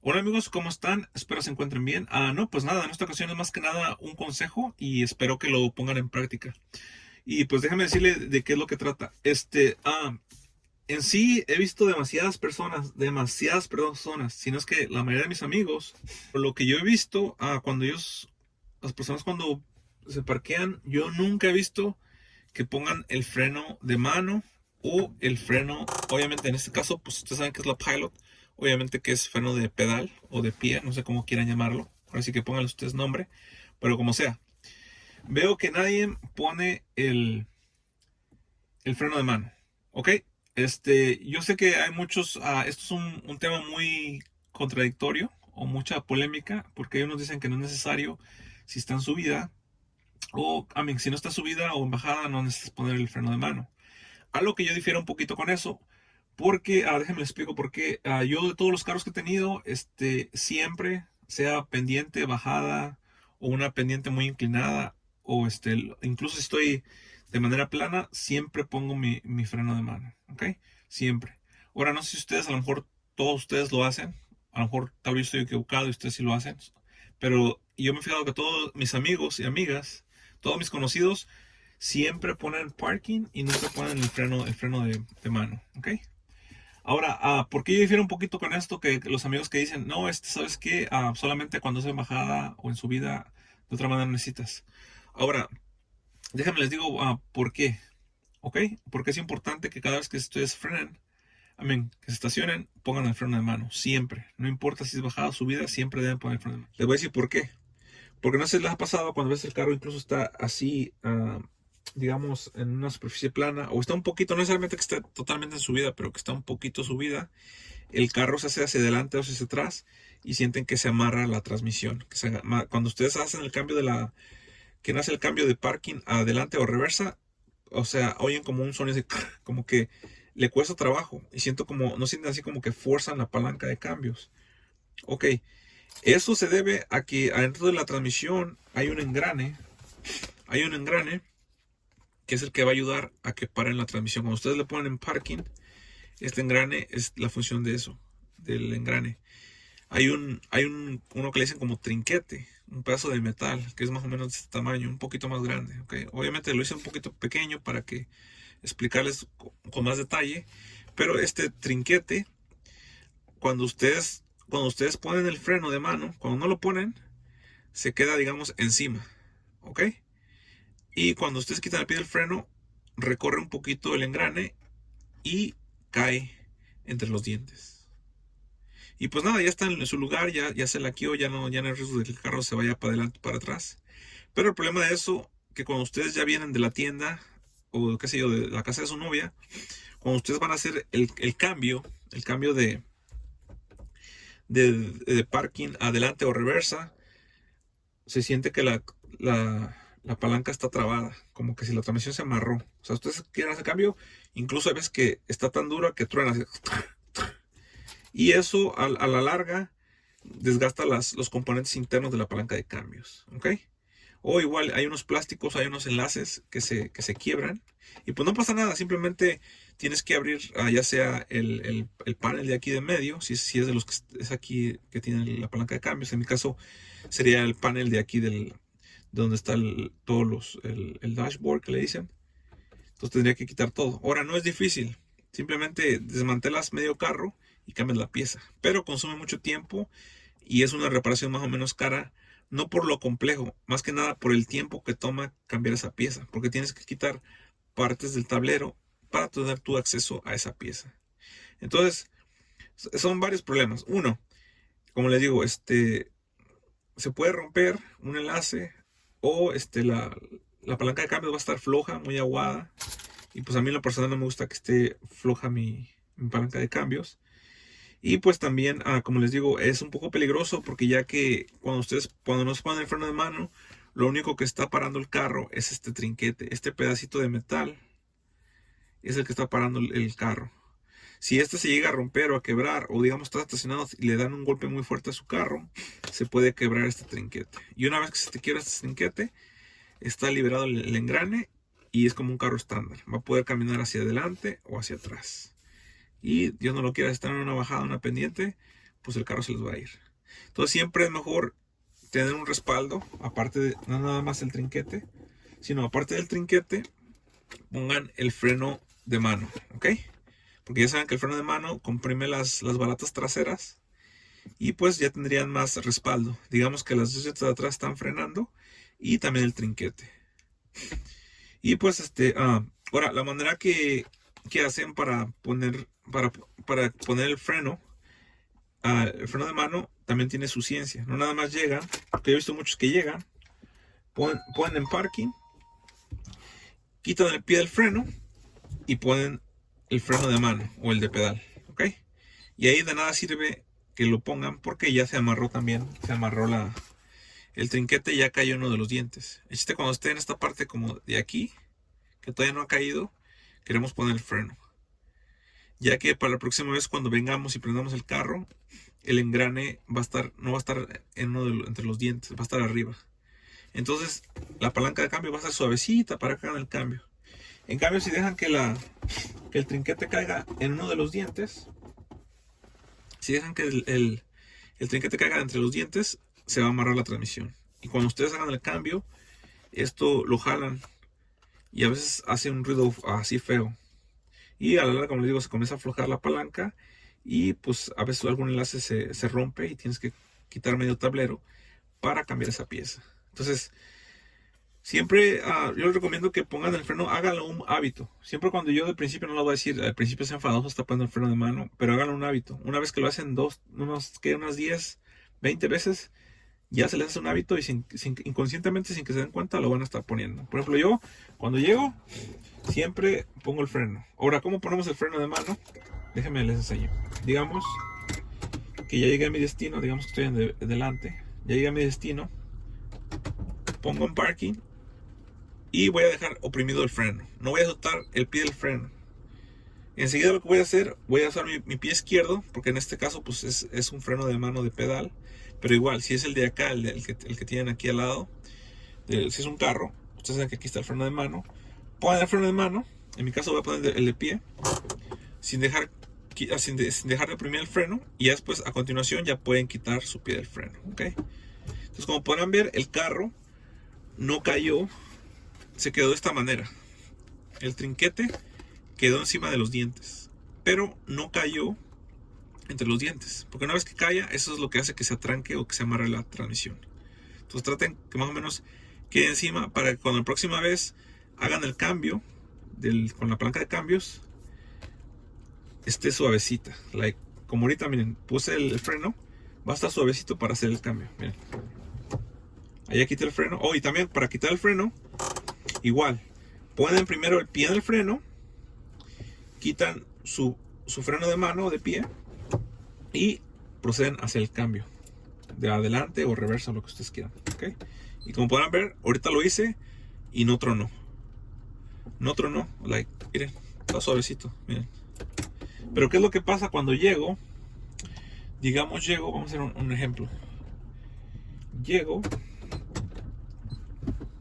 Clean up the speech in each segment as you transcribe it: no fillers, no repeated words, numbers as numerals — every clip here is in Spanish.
Hola amigos, ¿cómo están? Espero se encuentren bien. No, pues nada, en esta ocasión es más que nada un consejo y espero que lo pongan en práctica. Y pues déjame decirle de qué es lo que trata. En sí he visto demasiadas personas, sino es que la mayoría de mis amigos, por lo que yo he visto, las personas cuando se parquean, yo nunca he visto que pongan el freno de mano o el freno, obviamente en este caso, pues ustedes saben que es la Pilot, obviamente que es freno de pedal o de pie, no sé cómo quieran llamarlo, ahora sí que pónganle ustedes nombre, pero como sea. Veo que nadie pone el freno de mano, ¿ok? Yo sé que hay muchos, esto es un tema muy contradictorio o mucha polémica, porque hay unos dicen que no es necesario si está en subida, si no está en subida o en bajada, no necesitas poner el freno de mano. Algo que yo difiero un poquito con eso, porque, déjenme les explico por qué. Yo de todos los carros que he tenido, siempre, sea pendiente, bajada, o una pendiente muy inclinada, o incluso si estoy de manera plana, siempre pongo mi freno de mano, ¿ok? Siempre. Ahora, no sé si ustedes, a lo mejor todos ustedes lo hacen, a lo mejor tal vez estoy equivocado y ustedes sí lo hacen, pero yo me he fijado que todos mis amigos y amigas, todos mis conocidos, siempre ponen parking y nunca ponen el freno de mano, ¿ok? Ahora, ¿por qué yo difiero un poquito con esto? Que los amigos que dicen, no, ¿sabes qué? Solamente cuando es en bajada o en subida, de otra manera necesitas. Ahora, déjenme les digo por qué, ¿ok? Porque es importante que cada vez que ustedes frenen, que se estacionen, pongan el freno de mano, siempre. No importa si es bajada o subida, siempre deben poner el freno de mano. Les voy a decir por qué. Porque no sé si les ha pasado cuando ves el carro incluso está así, digamos, en una superficie plana, o está un poquito, no necesariamente que esté totalmente en subida, pero que está un poquito subida, el carro se hace hacia adelante o hacia atrás y sienten que se amarra la transmisión. Cuando ustedes hacen el cambio quien hace el cambio de parking a adelante o reversa, o sea, oyen como un sonido así, como que le cuesta trabajo y no sienten así como que forzan la palanca de cambios. Ok, eso se debe a que adentro de la transmisión hay un engrane que es el que va a ayudar a que paren la transmisión. Cuando ustedes le ponen en parking, este engrane es la función de eso, del engrane. Uno que le dicen como trinquete, un pedazo de metal que es más o menos de este tamaño, un poquito más grande. ¿Okay? Obviamente lo hice un poquito pequeño para que explicarles con más detalle, pero este trinquete, cuando ustedes ponen el freno de mano, cuando no lo ponen, se queda, digamos, encima, ¿ok? Y cuando ustedes quitan el pie del freno, recorre un poquito el engrane y cae entre los dientes. Y pues nada, ya está en su lugar, ya se laqueó, ya no hay riesgo de que el carro se vaya para adelante o para atrás. Pero el problema de eso, que cuando ustedes ya vienen de la tienda, o qué sé yo, de la casa de su novia, cuando ustedes van a hacer el cambio de parking adelante o reversa, se siente que la palanca está trabada, como que si la transmisión se amarró. O sea, ustedes quieren hacer cambio, incluso hay veces que está tan dura que truena así. Y eso a la larga desgasta los componentes internos de la palanca de cambios. ¿Ok? O igual hay unos plásticos, hay unos enlaces que se quiebran. Y pues no pasa nada, simplemente tienes que abrir ya sea el panel de aquí de medio, si es de los que es aquí que tiene la palanca de cambios. En mi caso sería el panel de aquí donde está el dashboard que le dicen. Entonces tendría que quitar todo. Ahora no es difícil, simplemente desmantelas medio carro y cambias la pieza. Pero consume mucho tiempo y es una reparación más o menos cara. No por lo complejo, más que nada por el tiempo que toma cambiar esa pieza. Porque tienes que quitar partes del tablero para tener tu acceso a esa pieza. Entonces, son varios problemas. Uno, como les digo, se puede romper un enlace o la palanca de cambio va a estar floja, muy aguada. Y pues a mí en lo personal no me gusta que esté floja mi palanca de cambios. Y pues también, como les digo, es un poco peligroso porque ya que cuando no se ponen el freno de mano, lo único que está parando el carro es este trinquete, este pedacito de metal es el que está parando el carro. Si este se llega a romper o a quebrar, o digamos está estacionado y le dan un golpe muy fuerte a su carro, se puede quebrar este trinquete. Y una vez que se te quiebra este trinquete, está liberado el engrane y es como un carro estándar. Va a poder caminar hacia adelante o hacia atrás. Y Dios no lo quiera, estar en una bajada, una pendiente, pues el carro se les va a ir. Entonces siempre es mejor tener un respaldo, aparte de no nada más el trinquete, sino aparte del trinquete, pongan el freno de mano, ¿ok? Porque ya saben que el freno de mano comprime las balatas traseras y pues ya tendrían más respaldo. Digamos que las dos llantas de atrás están frenando y también el trinquete. Y pues ahora la manera que hacen para poner el freno de mano también tiene su ciencia. No nada más llegan, porque he visto muchos que llegan, ponen en parking, quitan el pie del freno y ponen el freno de mano o el de pedal, ¿ok? Y ahí de nada sirve que lo pongan porque ya se amarró también, el trinquete, ya cayó uno de los dientes. El chiste cuando esté en esta parte como de aquí, que todavía no ha caído, queremos poner el freno. Ya que para la próxima vez cuando vengamos y prendamos el carro, el engrane no va a estar entre los dientes, va a estar arriba. Entonces la palanca de cambio va a estar suavecita para que hagan el cambio. En cambio, si dejan que el trinquete caiga en uno de los dientes, si dejan que el trinquete caiga entre los dientes, se va a amarrar la transmisión. Y cuando ustedes hagan el cambio, esto lo jalan y a veces hace un ruido así feo. Y a la larga, como les digo, se comienza a aflojar la palanca y pues a veces algún enlace se rompe y tienes que quitar medio tablero para cambiar esa pieza. Entonces, siempre yo les recomiendo que pongan el freno, háganlo un hábito. Siempre cuando yo de principio no lo voy a decir, al principio es enfadoso estar poniendo el freno de mano, pero háganlo un hábito. Una vez que lo hacen unas 10, 20 veces, ya se les hace un hábito y inconscientemente, sin que se den cuenta, lo van a estar poniendo. Por ejemplo, yo cuando llego, siempre pongo el freno. Ahora, ¿cómo ponemos el freno de mano? Déjenme les enseño. Digamos que ya llegué a mi destino, digamos que estoy delante, ya llegué a mi destino, pongo en parking y voy a dejar oprimido el freno. No voy a soltar el pie del freno. Enseguida lo que voy a hacer, voy a usar mi pie izquierdo, porque en este caso pues es un freno de mano de pedal. Pero igual, si es el de acá, el que tienen aquí al lado, si es un carro, ustedes saben que aquí está el freno de mano. Pongan el freno de mano, en mi caso voy a poner el de pie, sin dejar de oprimir el freno, y ya después a continuación ya pueden quitar su pie del freno, ¿ok? Entonces, como podrán ver, el carro no cayó, se quedó de esta manera. El trinquete quedó encima de los dientes, pero no cayó entre los dientes, porque una vez que caiga, eso es lo que hace que se atranque o que se amarre la transmisión. Entonces traten que más o menos quede encima para que cuando la próxima vez hagan el cambio con la palanca de cambios, esté suavecita. Como ahorita, miren, puse el freno, va a estar suavecito para hacer el cambio. Miren, allá quité el freno. Y también para quitar el freno, igual, ponen primero el pie del freno, quitan su freno de mano de pie y proceden a hacer el cambio de adelante o reversa, lo que ustedes quieran, ¿ok? Y como podrán ver, ahorita lo hice y no tronó. Miren, está suavecito, miren. Pero ¿qué es lo que pasa cuando llego? Digamos, vamos a hacer un ejemplo. Llego.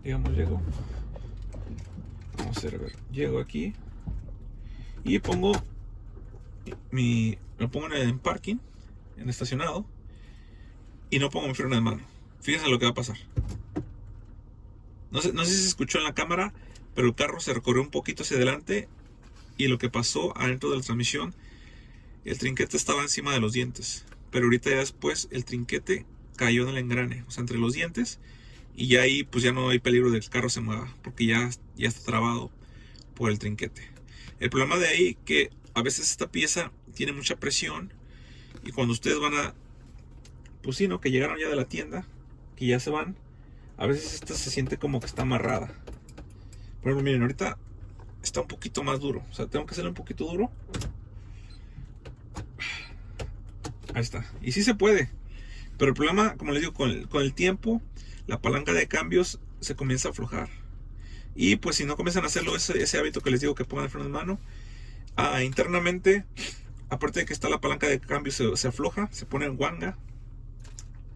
Vamos a hacer, a ver. Llego aquí y lo pongo en parking, en estacionado, y no pongo mi freno de mano. Fíjense lo que va a pasar. No sé si se escuchó en la cámara, pero el carro se recorrió un poquito hacia adelante y lo que pasó adentro de la transmisión, el trinquete estaba encima de los dientes, pero ahorita ya después el trinquete cayó en el engrane, o sea, entre los dientes, y ya ahí pues ya no hay peligro de que el carro se mueva, porque ya está trabado por el trinquete. El problema de ahí que a veces esta pieza tiene mucha presión y cuando ustedes van pues sí, ¿no? Que llegaron ya de la tienda, que ya se van, a veces esta se siente como que está amarrada. Por ejemplo, miren, ahorita está un poquito más duro, o sea, tengo que hacerlo un poquito duro. Ahí está, y sí se puede, pero el problema, como les digo, con el tiempo, la palanca de cambios se comienza a aflojar. Y pues si no comienzan a hacerlo, ese hábito que les digo, que pongan el freno de mano, internamente, aparte de que está la palanca de cambio, se afloja, se pone en guanga,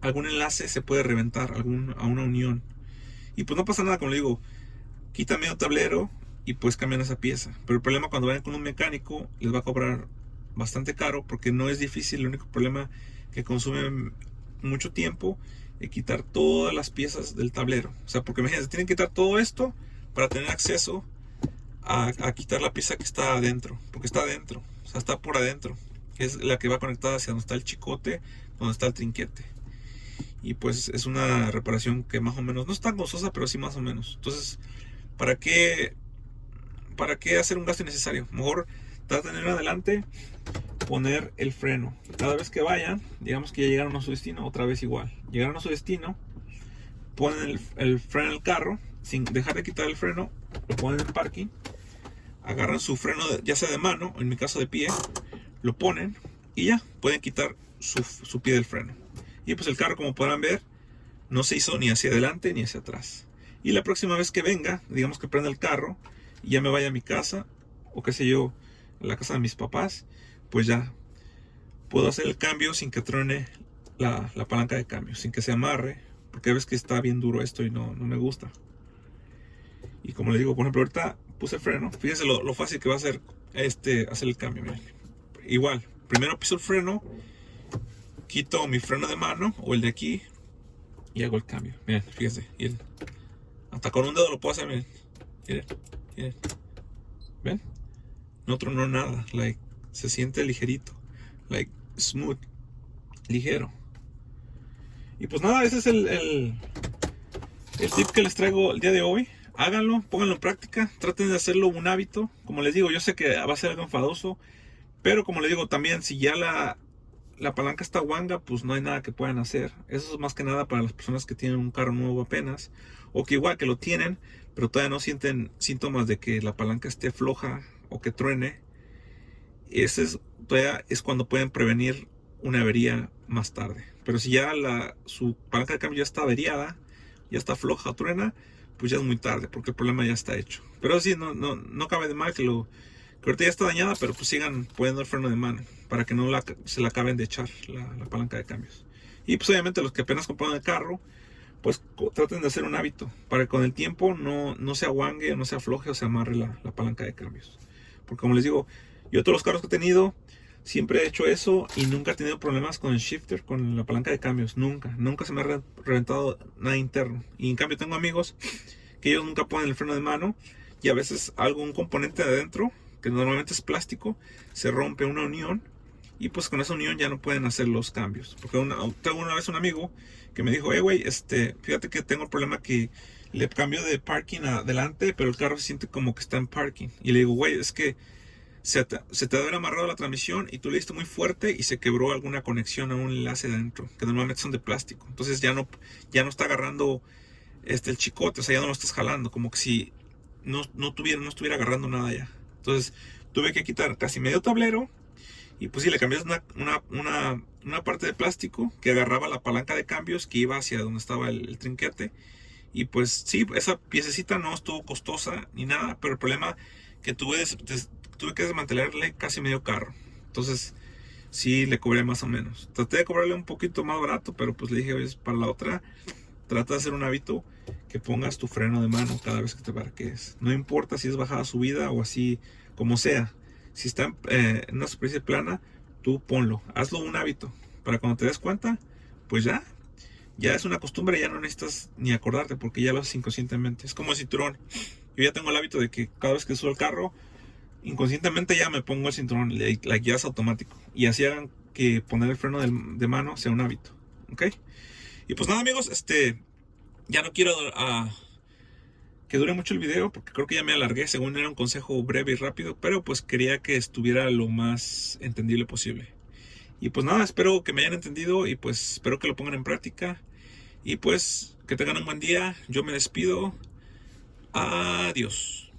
algún enlace se puede reventar a una unión. Y pues no pasa nada, como les digo, quitan medio tablero y pues cambian esa pieza. Pero el problema cuando vayan con un mecánico, les va a cobrar bastante caro porque no es difícil. El único problema que consumen mucho tiempo y quitar todas las piezas del tablero. O sea, porque imagínense, tienen que quitar todo esto para tener acceso a quitar la pieza que está adentro, porque está adentro, o sea, está por adentro, que es la que va conectada hacia donde está el chicote, donde está el trinquete. Y pues es una reparación que más o menos, no es tan costosa, pero sí más o menos. Entonces, ¿para qué, para qué hacer un gasto innecesario? Mejor traten de ir adelante, poner el freno. Cada vez que vayan, digamos que ya llegaron a su destino, otra vez igual. Llegaron a su destino, ponen el freno en el carro, sin dejar de quitar el freno, lo ponen en el parking, agarran su freno, ya sea de mano, en mi caso de pie, lo ponen y ya pueden quitar su pie del freno. Y pues el carro, como podrán ver, no se hizo ni hacia adelante ni hacia atrás. Y la próxima vez que venga, digamos que prenda el carro y ya me vaya a mi casa, o qué sé yo, a la casa de mis papás, pues ya puedo hacer el cambio sin que truene la palanca de cambio, sin que se amarre, porque ves que está bien duro esto y no me gusta. Y como les digo, por ejemplo, ahorita puse el freno, fíjense lo fácil que va a ser hacer el cambio. Miren. Igual, primero piso el freno, quito mi freno de mano o el de aquí y hago el cambio. Miren, fíjense, miren. Hasta con un dedo lo puedo hacer, miren. Miren, miren. ¿Ven? No tronó nada, like, se siente ligerito, like, smooth, ligero. Y pues nada, ese es el tip que les traigo el día de hoy. Háganlo, pónganlo en práctica, traten de hacerlo un hábito. Como les digo, yo sé que va a ser algo enfadoso, pero como les digo, también si ya la palanca está guanga, pues no hay nada que puedan hacer. Eso es más que nada para las personas que tienen un carro nuevo apenas, o que igual que lo tienen, pero todavía no sienten síntomas de que la palanca esté floja o que truene. Todavía es cuando pueden prevenir una avería más tarde. Pero si ya su palanca de cambio ya está averiada, ya está floja o truena, pues ya es muy tarde, porque el problema ya está hecho. Pero sí, no cabe de mal que ahorita ya está dañada, pero pues sigan poniendo el freno de mano, para que no se la acaben de echar la palanca de cambios. Y pues obviamente los que apenas compraron el carro, pues traten de hacer un hábito, para que con el tiempo no se aguangue, no se afloje o se amarre la palanca de cambios. Porque como les digo, yo todos los carros que he tenido, siempre he hecho eso y nunca he tenido problemas con el shifter, con la palanca de cambios. Nunca se me ha reventado nada interno. Y en cambio tengo amigos que ellos nunca ponen el freno de mano y a veces algún componente de adentro, que normalmente es plástico, se rompe una unión y pues con esa unión ya no pueden hacer los cambios. Porque tengo una vez un amigo que me dijo, güey, fíjate que tengo el problema que le cambio de parking adelante, pero el carro se siente como que está en parking. Y le digo, güey, es que se te debe haber amarrado la transmisión y tú le diste muy fuerte y se quebró alguna conexión a un enlace de adentro, que normalmente son de plástico. Entonces ya no está agarrando el chicote, o sea, ya no lo estás jalando, como que si no estuviera agarrando nada ya. Entonces tuve que quitar casi medio tablero y pues sí, le cambias una parte de plástico que agarraba la palanca de cambios que iba hacia donde estaba el trinquete. Y pues sí, esa piececita no estuvo costosa ni nada, pero el problema que tuve que desmantelarle casi medio carro. Entonces sí le cobré más o menos. Traté de cobrarle un poquito más barato, pero pues le dije, oye, para la otra, trata de hacer un hábito que pongas tu freno de mano cada vez que te parquees. No importa si es bajada, subida o así, como sea. Si está en una superficie plana, tú ponlo. Hazlo un hábito. Para cuando te des cuenta, pues ya es una costumbre, ya no necesitas ni acordarte porque ya lo haces inconscientemente. Es como el cinturón. Yo ya tengo el hábito de que cada vez que subo el carro, inconscientemente ya me pongo el cinturón, ya es automático. Y así hagan que poner el freno de mano sea un hábito. ¿Ok? Y pues nada, amigos, ya no quiero que dure mucho el video porque creo que ya me alargué. Según era un consejo breve y rápido, pero pues quería que estuviera lo más entendible posible. Y pues nada, espero que me hayan entendido y pues espero que lo pongan en práctica. Y pues que tengan un buen día. Yo me despido. Adiós.